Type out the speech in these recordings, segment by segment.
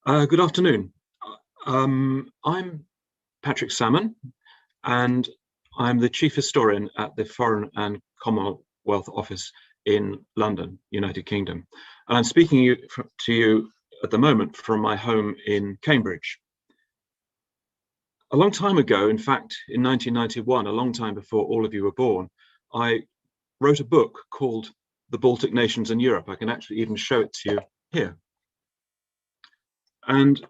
Good afternoon. I'm Patrick Salmon, and I'm the Chief Historian at the Foreign and Commonwealth Office in London, United Kingdom. And I'm speaking to you at the moment from my home in Cambridge. A long time ago, in fact, in 1991, a long time before all of you were born, I wrote a book called The Baltic Nations in Europe. I can actually even show it to you here. And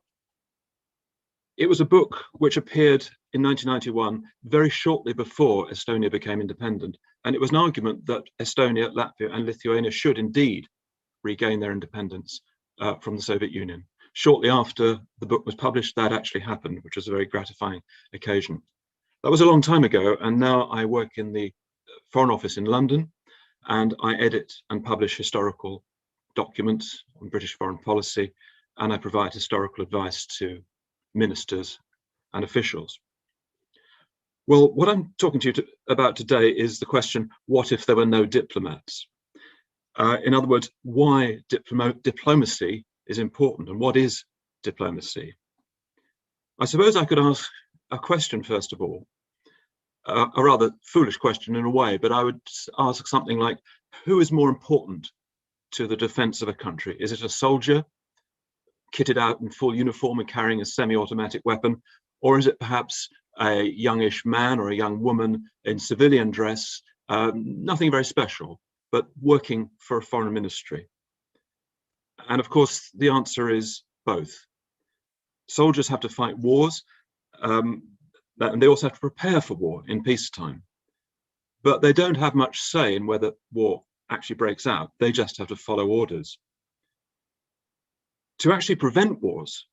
it was a book which appeared in 1991, very shortly before Estonia became independent. And it was an argument that Estonia, Latvia and Lithuania should indeed regain their independence from the Soviet Union. Shortly after the book was published, that actually happened, which was a very gratifying occasion. That was a long time ago, and now I work in the Foreign Office in London, and I edit and publish historical documents on British foreign policy, and I provide historical advice to ministers and officials. Well, what I'm talking to you about today is the question, what if there were no diplomats? In other words, why diplomacy is important, and what is diplomacy? I suppose I could ask a question first of all, a rather foolish question in a way, but I would ask something like, who is more important to the defense of a country? Is it a soldier kitted out in full uniform and carrying a semi-automatic weapon, or is it perhaps a youngish man or a young woman in civilian dress, nothing very special, but working for a foreign ministry? And of course, the answer is both. Soldiers have to fight wars, and they also have to prepare for war in peacetime. But they don't have much say in whether war actually breaks out. They just have to follow orders. To actually prevent wars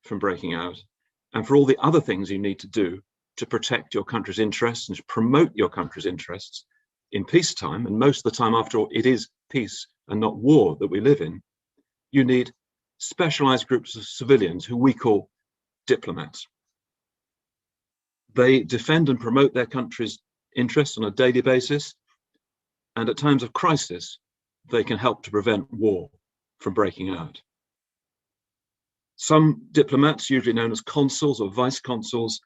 from breaking out, and for all the other things you need to do to protect your country's interests and to promote your country's interests in peacetime, and most of the time, after all, it is peace and not war that we live in, you need specialized groups of civilians who we call diplomats. They defend and promote their country's interests on a daily basis, and at times of crisis, they can help to prevent war from breaking out. Some diplomats, usually known as consuls or vice consuls,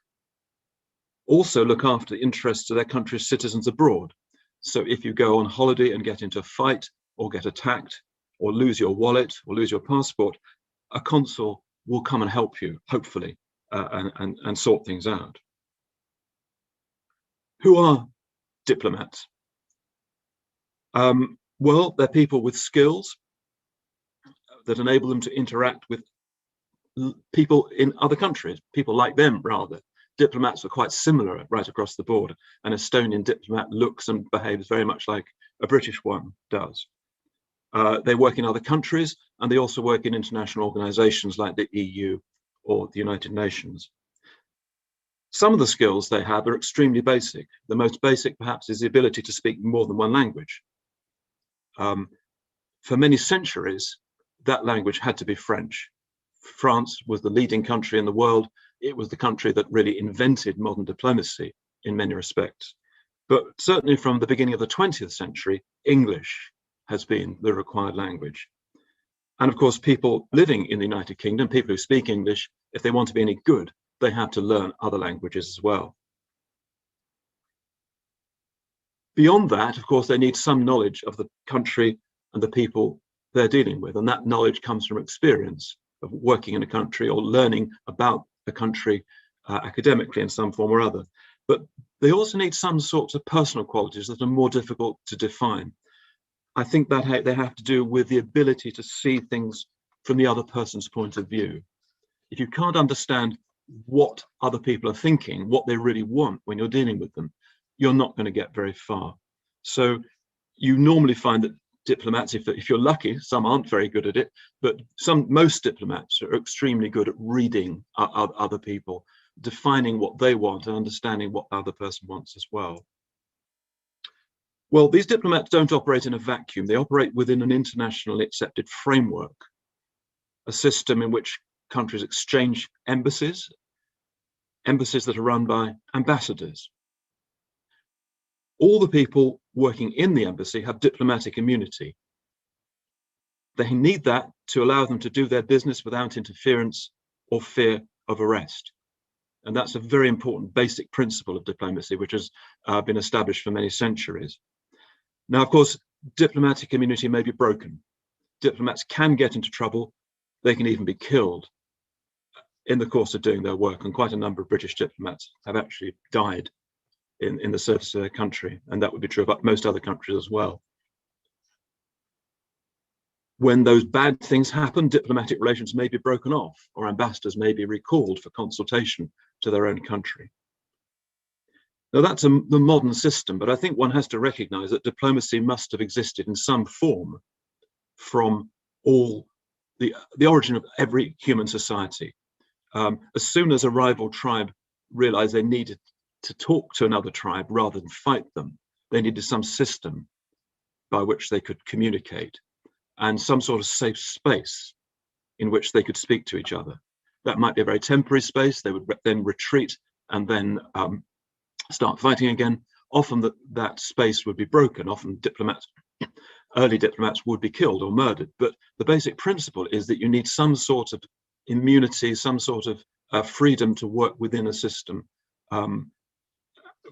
also look after the interests of their country's citizens abroad. So if you go on holiday and get into a fight or get attacked or lose your wallet or lose your passport, a consul will come and help you, hopefully, and sort things out. Who are diplomats? Well, they're people with skills that enable them to interact with people in other countries, people like them rather. Diplomats are quite similar right across the board. An Estonian diplomat looks and behaves very much like a British one does. They work in other countries, and they also work in international organizations like the EU or the United Nations. Some of the skills they have are extremely basic. The most basic, perhaps, is the ability to speak more than one language. For many centuries, that language had to be French. France was the leading country in the world. It was the country that really invented modern diplomacy in many respects. But certainly from the beginning of the 20th century, English has been the required language. And of course, people living in the United Kingdom, people who speak English, if they want to be any good, they have to learn other languages as well. Beyond that, of course, they need some knowledge of the country and the people they're dealing with. And that knowledge comes from experience of working in a country or learning about a country academically in some form or other. But they also need some sorts of personal qualities that are more difficult to define. I think that they have to do with the ability to see things from the other person's point of view. If you can't understand what other people are thinking, what they really want when you're dealing with them, you're not going to get very far. So you normally find that diplomats, if you're lucky, some aren't very good at it, but most diplomats are extremely good at reading other people, defining what they want and understanding what the other person wants as well. Well, these diplomats don't operate in a vacuum. They operate within an internationally accepted framework, a system in which countries exchange embassies that are run by ambassadors. All the people working in the embassy have diplomatic immunity. They need that to allow them to do their business without interference or fear of arrest. And that's a very important basic principle of diplomacy, which has been established for many centuries. Now, of course, diplomatic immunity may be broken. Diplomats can get into trouble. They can even be killed in the course of doing their work. And quite a number of British diplomats have actually died in the service of their country. And that would be true of most other countries as well. When those bad things happen, diplomatic relations may be broken off, or ambassadors may be recalled for consultation to their own country. Now, that's the modern system, but I think one has to recognize that diplomacy must have existed in some form from the origin of every human society. As soon as a rival tribe realized they needed to talk to another tribe rather than fight them, they needed some system by which they could communicate and some sort of safe space in which they could speak to each other. That might be a very temporary space. They would then retreat and then start fighting again. Often that space would be broken. Often early diplomats would be killed or murdered. But the basic principle is that you need some sort of immunity, some sort of freedom to work within a system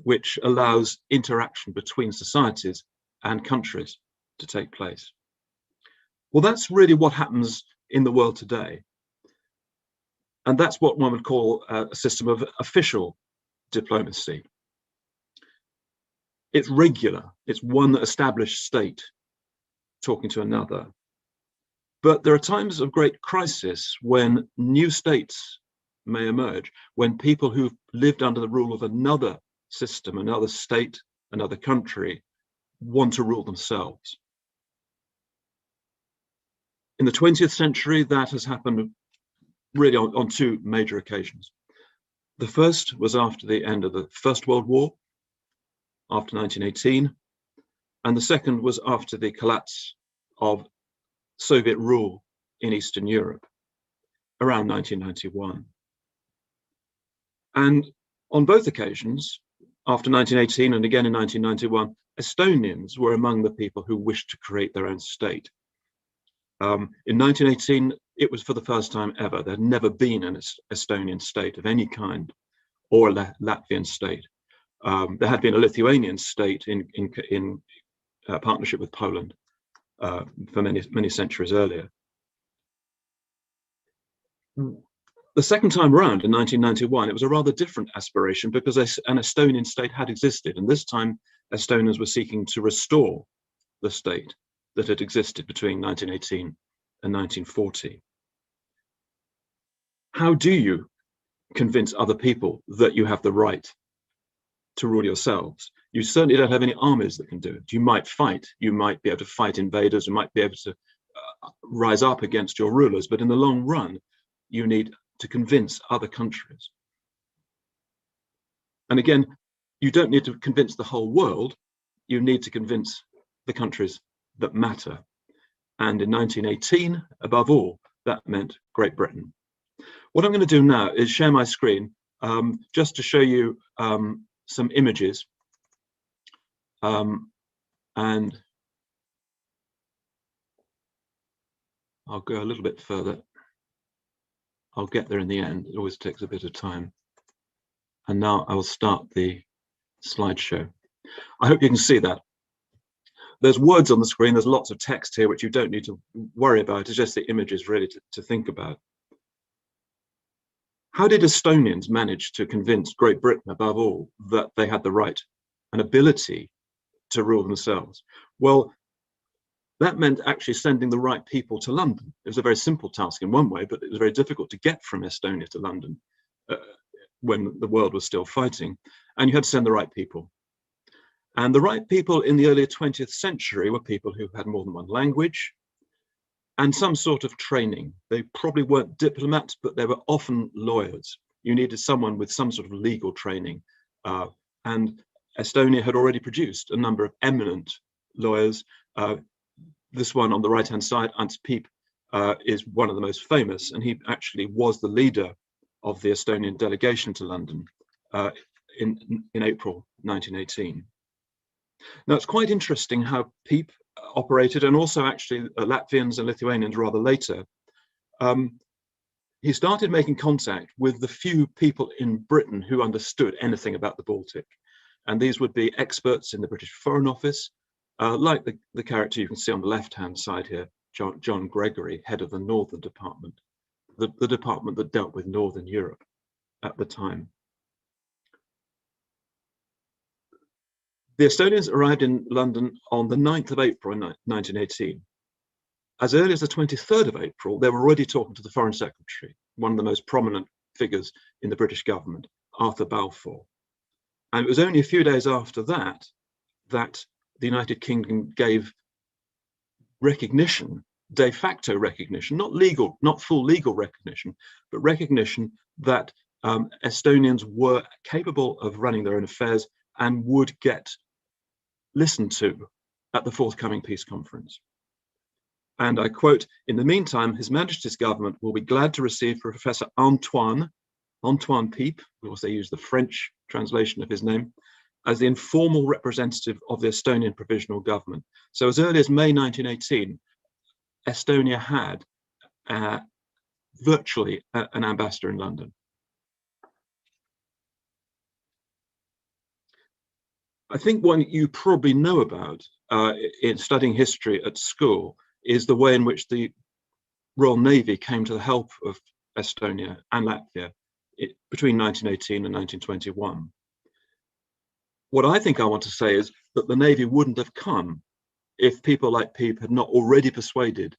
which allows interaction between societies and countries to take place. Well, that's really what happens in the world today. And that's what one would call a system of official diplomacy. It's regular. It's one established state talking to another. But there are times of great crisis when new states may emerge, when people who've lived under the rule of another system, another state, another country, want to rule themselves. In the 20th century, that has happened really on two major occasions. The first was after the end of the First World War, after 1918, and the second was after the collapse of Soviet rule in Eastern Europe, around 1991. And on both occasions, after 1918 and again in 1991, Estonians were among the people who wished to create their own state. In 1918, it was for the first time ever. There had never been an Estonian state of any kind, or a Latvian state. There had been a Lithuanian state in partnership with Poland for many centuries earlier. The second time around in 1991, it was a rather different aspiration because an Estonian state had existed, and this time Estonians were seeking to restore the state that had existed between 1918 and 1940. How do you convince other people that you have the right to rule yourselves? You certainly don't have any armies that can do it. You might fight, you might be able to fight invaders, you might be able to rise up against your rulers, but in the long run, you need to convince other countries. And again, you don't need to convince the whole world, you need to convince the countries that matter. And in 1918, above all, that meant Great Britain. What I'm going to do now is share my screen just to show you some images. And I'll go a little bit further. I'll get there in the end. It always takes a bit of time. And now I will start the slideshow. I hope you can see that. There's words on the screen, there's lots of text here, which you don't need to worry about. It's just the images really to think about. How did Estonians manage to convince Great Britain, above all, that they had the right and ability to rule themselves? Well, that meant actually sending the right people to London. It was a very simple task in one way, but it was very difficult to get from Estonia to London when the world was still fighting. And you had to send the right people. And the right people in the early 20th century were people who had more than one language and some sort of training. They probably weren't diplomats, but they were often lawyers. You needed someone with some sort of legal training. And Estonia had already produced a number of eminent lawyers. This one on the right-hand side, Ants Piip, is one of the most famous, and he actually was the leader of the Estonian delegation to London in April 1918. Now, it's quite interesting how Piip operated, and also actually Latvians and Lithuanians rather later. He started making contact with the few people in Britain who understood anything about the Baltic. And these would be experts in the British Foreign Office, like the character you can see on the left-hand side here, John Gregory, head of the Northern Department, the department that dealt with Northern Europe at the time. The Estonians arrived in London on the 9th of April in 1918. As early as the 23rd of April, they were already talking to the Foreign Secretary, one of the most prominent figures in the British government, Arthur Balfour. And it was only a few days after that that the United Kingdom gave recognition, de facto recognition, not legal, not full legal recognition, but recognition that Estonians were capable of running their own affairs and would get listened to at the forthcoming peace conference. And I quote, "In the meantime, His Majesty's government will be glad to receive Professor Antoine Pipe," of course they use the French translation of his name, "as the informal representative of the Estonian Provisional Government." So as early as May 1918, Estonia had virtually an ambassador in London. I think one you probably know about in studying history at school is the way in which the Royal Navy came to the help of Estonia and Latvia between 1918 and 1921. What I think I want to say is that the Navy wouldn't have come if people like Pipe had not already persuaded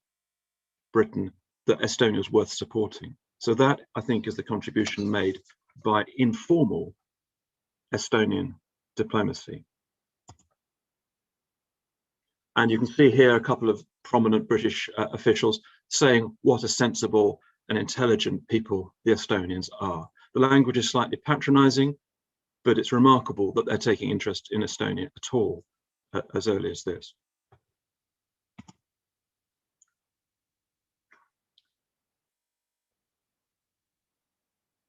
Britain that Estonia was worth supporting. So that, I think, is the contribution made by informal Estonian diplomacy. And you can see here a couple of prominent British officials saying what a sensible and intelligent people the Estonians are. The language is slightly patronizing, but it's remarkable that they're taking interest in Estonia at all as early as this.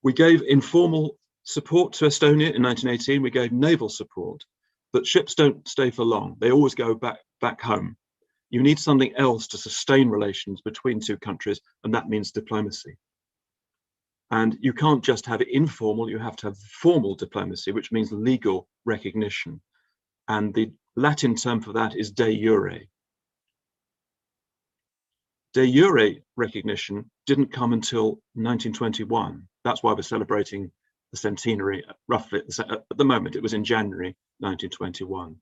We gave informal support to Estonia in 1918. We gave naval support, but ships don't stay for long. They always go back home. You need something else to sustain relations between two countries, and that means diplomacy. And you can't just have it informal, you have to have formal diplomacy, which means legal recognition. And the Latin term for that is de jure. De jure recognition didn't come until 1921. That's why we're celebrating the centenary roughly at the moment. It was in January 1921.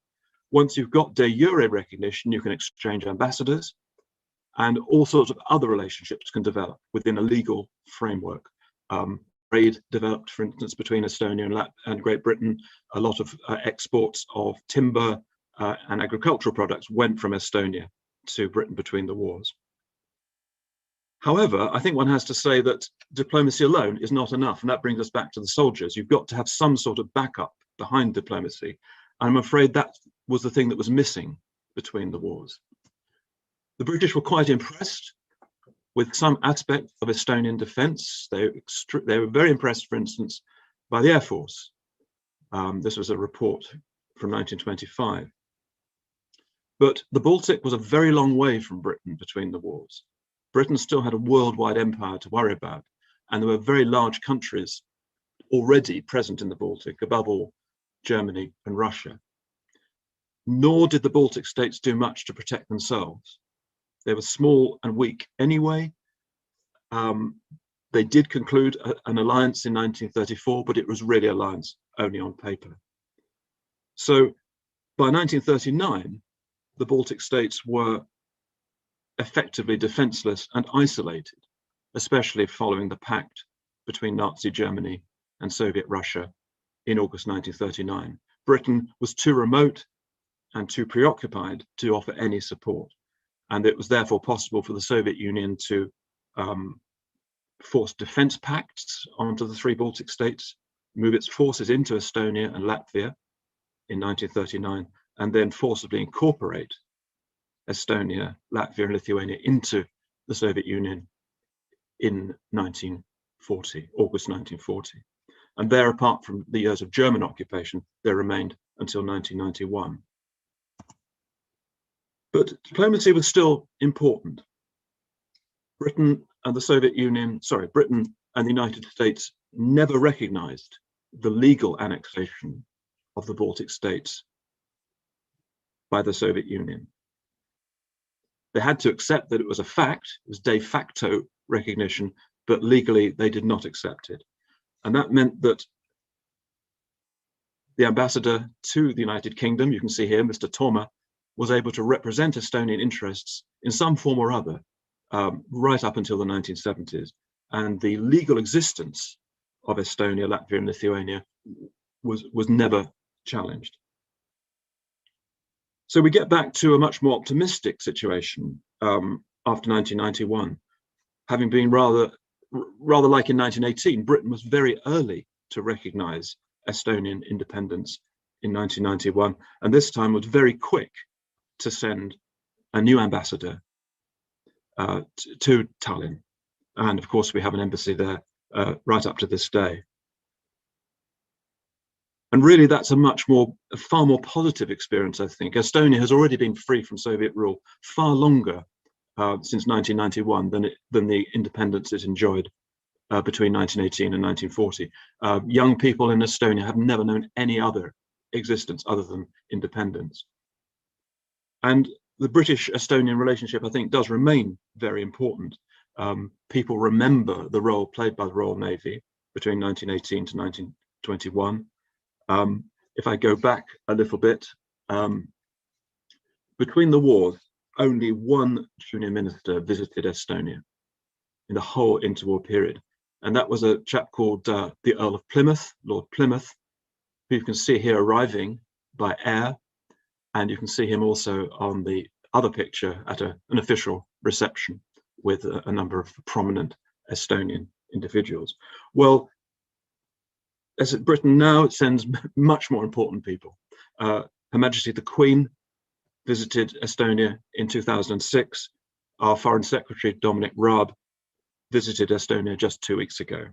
Once you've got de jure recognition, you can exchange ambassadors, and all sorts of other relationships can develop within a legal framework. Trade developed, for instance, between Estonia and Great Britain. A lot of exports of timber and agricultural products went from Estonia to Britain between the wars. However, I think one has to say that diplomacy alone is not enough, and that brings us back to the soldiers. You've got to have some sort of backup behind diplomacy. I'm afraid that was the thing that was missing between the wars. The British were quite impressed with some aspect of Estonian defense. They were very impressed, for instance, by the Air Force. This was a report from 1925. But the Baltic was a very long way from Britain between the wars. Britain still had a worldwide empire to worry about, and there were very large countries already present in the Baltic, above all Germany and Russia. Nor did the Baltic states do much to protect themselves. They were small and weak anyway. They did conclude an alliance in 1934, but it was really an alliance only on paper. So by 1939, the Baltic states were effectively defenseless and isolated, especially following the pact between Nazi Germany and Soviet Russia in August 1939. Britain was too remote and too preoccupied to offer any support. And it was therefore possible for the Soviet Union to force defense pacts onto the three Baltic states, move its forces into Estonia and Latvia in 1939, and then forcibly incorporate Estonia, Latvia, and Lithuania into the Soviet Union in 1940, August 1940. And there, apart from the years of German occupation, they remained until 1991. But diplomacy was still important. Britain and the Soviet Union, Britain and the United States never recognized the legal annexation of the Baltic states by the Soviet Union. They had to accept that it was a fact, it was de facto recognition, but legally they did not accept it. And that meant that the ambassador to the United Kingdom, you can see here, Mr. Toma, was able to represent Estonian interests in some form or other, right up until the 1970s. And the legal existence of Estonia, Latvia, and Lithuania was never challenged. So we get back to a much more optimistic situation after 1991. Having been rather like in 1918, Britain was very early to recognize Estonian independence in 1991, and this time was very quick to send a new ambassador to Tallinn. And of course, we have an embassy there right up to this day. And really, that's a far more positive experience, I think. Estonia has already been free from Soviet rule far longer since 1991 than the independence it enjoyed between 1918 and 1940. Young people in Estonia have never known any other existence other than independence. And the British-Estonian relationship, I think, does remain very important. People remember the role played by the Royal Navy between 1918 to 1921. If I go back a little bit, between the wars, only one junior minister visited Estonia in the whole interwar period. And that was a chap called the Earl of Plymouth, Lord Plymouth, who you can see here arriving by air. And you can see him also on the other picture at an official reception with a number of prominent Estonian individuals. Well, as Britain now sends much more important people. Her Majesty the Queen visited Estonia in 2006. Our Foreign Secretary, Dominic Raab, visited Estonia just 2 weeks ago.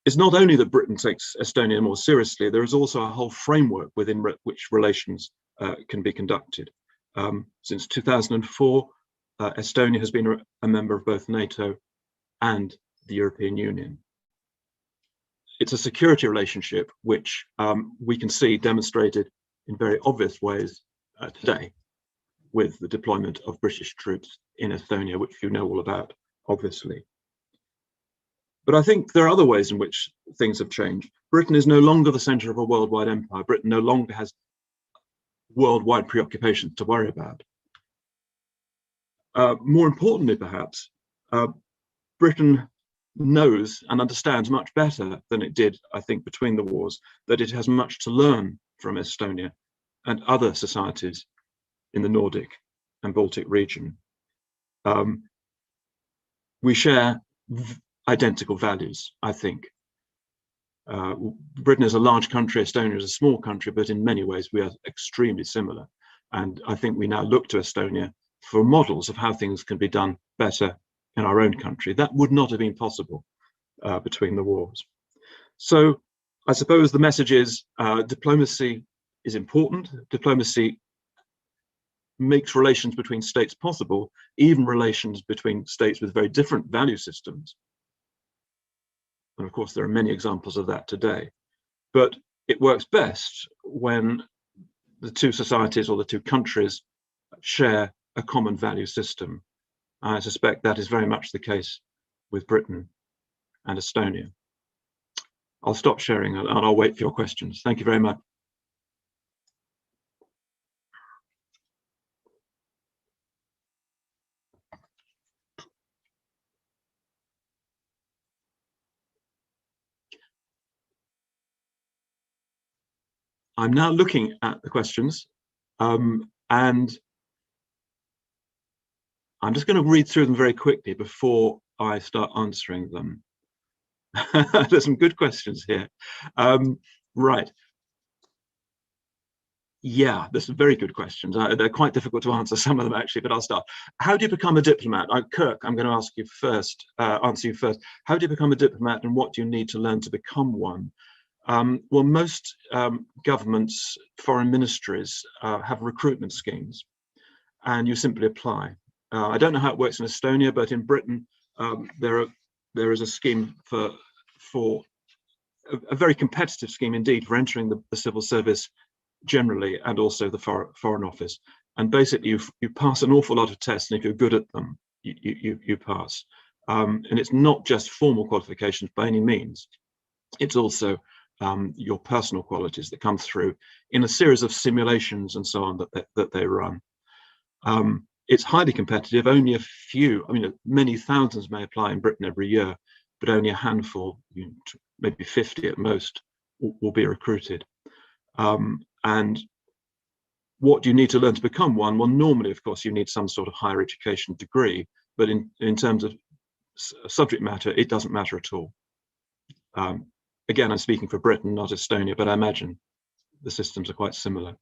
It's not only that Britain takes Estonia more seriously, there is also a whole framework within which relations can be conducted. Since 2004, Estonia has been a member of both NATO and the European Union. It's a security relationship which we can see demonstrated in very obvious ways today with the deployment of British troops in Estonia, which you know all about, obviously. But I think there are other ways in which things have changed. Britain is no longer the center of a worldwide empire. Britain no longer has worldwide preoccupations to worry about. More importantly, perhaps, Britain knows and understands much better than it did, I think, between the wars, that it has much to learn from Estonia and other societies in the Nordic and Baltic region. We share identical values, I think. Britain is a large country, Estonia is a small country, but in many ways we are extremely similar. And I think we now look to Estonia for models of how things can be done better in our own country. That would not have been possible between the wars. So I suppose the message is diplomacy is important. Diplomacy makes relations between states possible, even relations between states with very different value systems. And of course, there are many examples of that today. But it works best when the two societies or the two countries share a common value system. I suspect that is very much the case with Britain and Estonia. I'll stop sharing and I'll wait for your questions. Thank you very much. I'm now looking at the questions and I'm just going to read through them very quickly before I start answering them. There's some good questions here. Right. Yeah, there's some very good questions. They're quite difficult to answer, some of them actually, but I'll start. How do you become a diplomat? Kirk, I'm going to ask you first, answer you first. How do you become a diplomat and what do you need to learn to become one? Well, most governments, foreign ministries have recruitment schemes, and you simply apply. I don't know how it works in Estonia, but in Britain, there is a scheme for a very competitive scheme indeed for entering the civil service generally, and also the Foreign Office. And basically, you pass an awful lot of tests, and if you're good at them, you pass. And it's not just formal qualifications by any means. It's also your personal qualities that come through in a series of simulations and so on that they run. It's highly competitive. Only a few, I mean, many thousands may apply in Britain every year, but only a handful, maybe 50 at most, will be recruited. And what do you need to learn to become one? Well, normally, of course, you need some sort of higher education degree, but in terms of subject matter, it doesn't matter at all. Again, I'm speaking for Britain, not Estonia, but I imagine the systems are quite similar.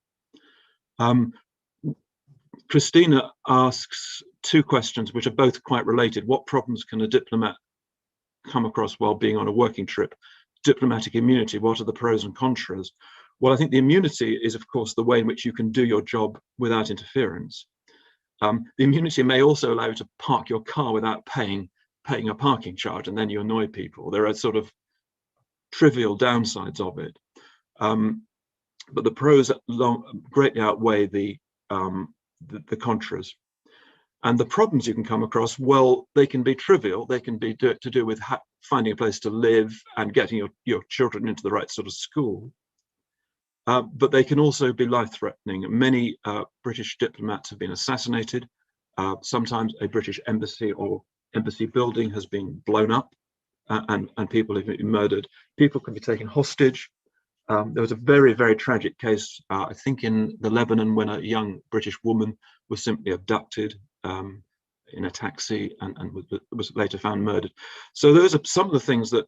Christina asks two questions which are both quite related. What problems can a diplomat come across while being on a working trip? Diplomatic immunity, what are the pros and contras? Well, I think the immunity is, of course, the way in which you can do your job without interference. The immunity may also allow you to park your car without paying a parking charge, and then you annoy people. There are sort of trivial downsides of it, but the pros greatly outweigh the contras. And the problems you can come across, well, they can be trivial. They can be to do with finding a place to live and getting your children into the right sort of school. But they can also be life-threatening. Many British diplomats have been assassinated. Sometimes a British embassy or embassy building has been blown up, and people have been murdered. People can be taken hostage. There was a very, very tragic case, I think in the Lebanon, when a young British woman was simply abducted in a taxi and was later found murdered. So those are some of the things that,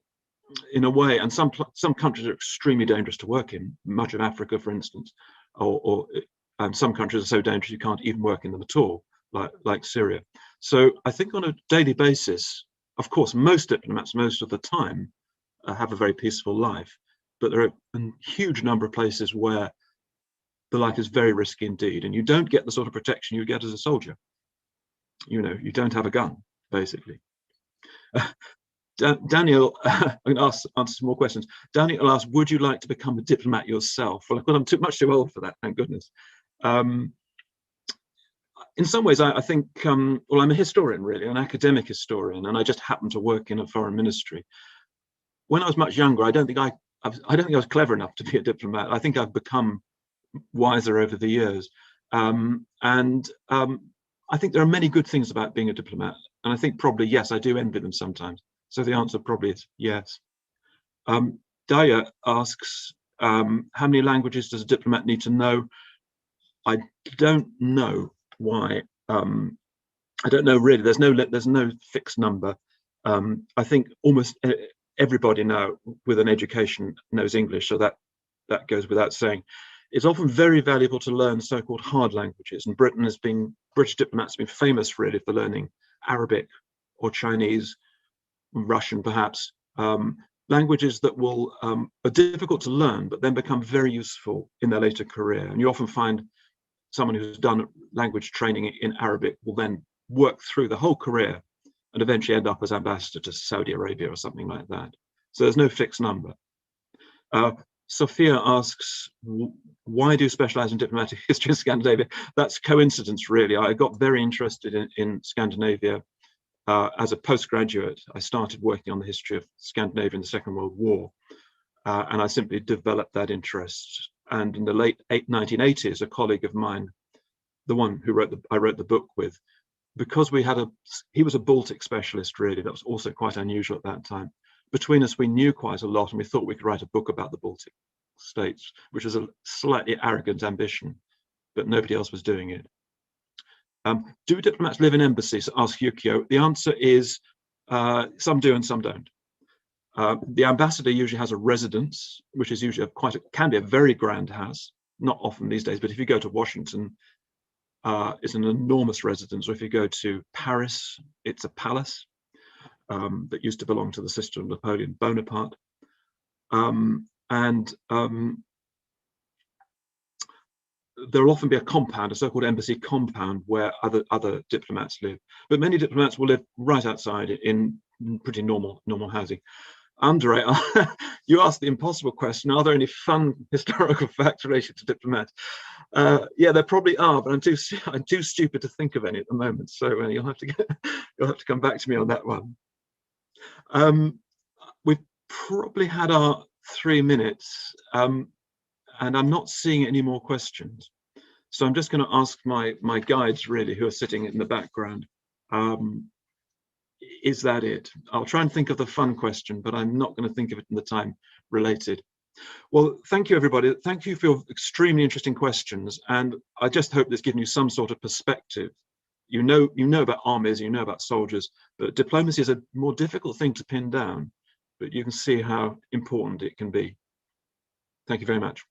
in a way, and some countries are extremely dangerous to work in, much of Africa, for instance, and some countries are so dangerous you can't even work in them at all, like Syria. So I think on a daily basis, of course, most diplomats, most of the time, have a very peaceful life, but there are a huge number of places where the life is very risky indeed, and you don't get the sort of protection you get as a soldier. You don't have a gun, basically. Daniel, I'm going to answer some more questions. Daniel asked, would you like to become a diplomat yourself? Well, I'm much too old for that, thank goodness. In some ways, I think, well, I'm a historian, really, an academic historian, and I just happen to work in a foreign ministry. When I was much younger, I don't think I was clever enough to be a diplomat. I think I've become wiser over the years. I think there are many good things about being a diplomat. And I think probably, yes, I do envy them sometimes. So the answer probably is yes. Daya asks, how many languages does a diplomat need to know? I don't know why. I don't know really. There's no fixed number. I think almost everybody now with an education knows English, so that goes without saying. It's often very valuable to learn so-called hard languages, and British diplomats have been famous really for learning Arabic or Chinese, Russian perhaps, languages that are difficult to learn, but then become very useful in their later career. And you often find someone who's done language training in Arabic will then work through the whole career and eventually end up as ambassador to Saudi Arabia or something like that. So there's no fixed number. Sophia asks, why do you specialize in diplomatic history in Scandinavia? That's coincidence, really. I got very interested in Scandinavia as a postgraduate. I started working on the history of Scandinavia in the Second World War, and I simply developed that interest. And in the late 1980s, a colleague of mine, the one who I wrote the book with, because he was a Baltic specialist, really. That was also quite unusual at that time. Between us, we knew quite a lot, and we thought we could write a book about the Baltic states, which was a slightly arrogant ambition, but nobody else was doing it. Do diplomats live in embassies? Asks Yukio. The answer is some do and some don't. The ambassador usually has a residence, which is usually can be a very grand house. Not often these days, but if you go to Washington, it's an enormous residence. Or if you go to Paris, it's a palace that used to belong to the sister of Napoleon Bonaparte. and there will often be a compound, a so-called embassy compound, where other diplomats live. But many diplomats will live right outside in pretty normal housing. Andre, you asked the impossible question: are there any fun historical facts related to diplomats? Yeah, there probably are, but I'm too stupid to think of any at the moment. So you'll have to come back to me on that one. We've probably had our 3 minutes, and I'm not seeing any more questions. So I'm just going to ask my guides, really, who are sitting in the background. Is that it? I'll try and think of the fun question, but I'm not going to think of it in the time related. Well, thank you, everybody. Thank you for your extremely interesting questions. And I just hope this given you some sort of perspective. You know about armies, you know about soldiers, but diplomacy is a more difficult thing to pin down, but you can see how important it can be. Thank you very much.